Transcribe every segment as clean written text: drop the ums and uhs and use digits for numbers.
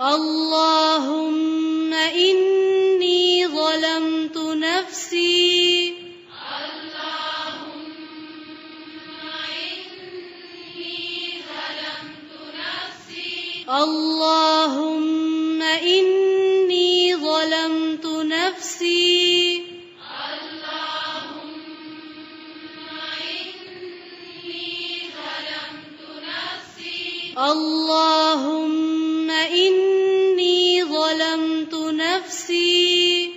اللهم إني ظلمت نفسي اللهم إني ظلمت نفسي اللهم إني ظلمت نفسي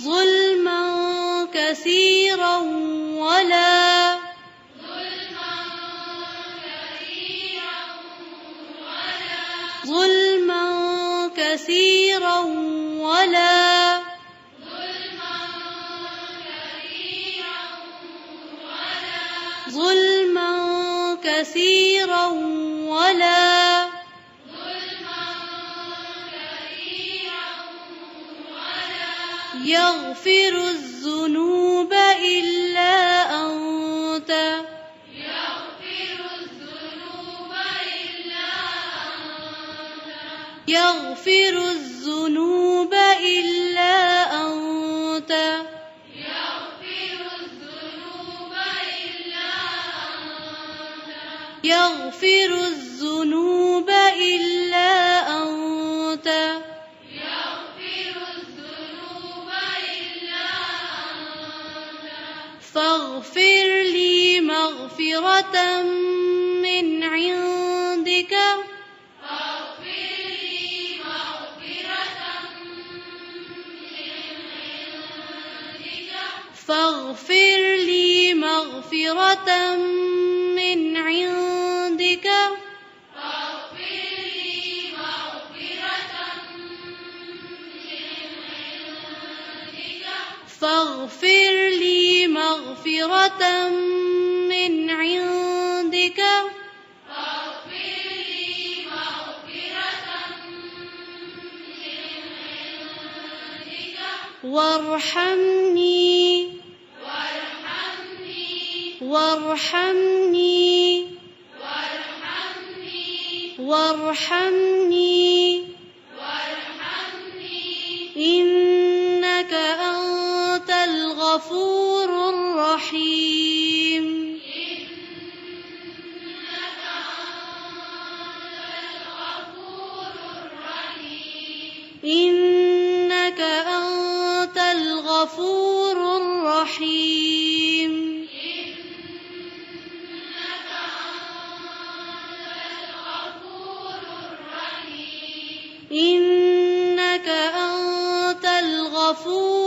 ظلما كثيرا ولا ظلما كثيرا ولا ظلما كثيرا ولا يغفر الذنوب إلا أنت يغفر الذنوب إلا أنت يغفر الذنوب إلا أنت فاغفر لي مغفرة من عندك فاغفر لي مغفرة من عندك فاغفر لي مغفرة من عندك وارحمني وارحمني وارحمني إنك أنت الغفور الرحيم إنك أنت الغفور الرحيم إنك أنت الغفور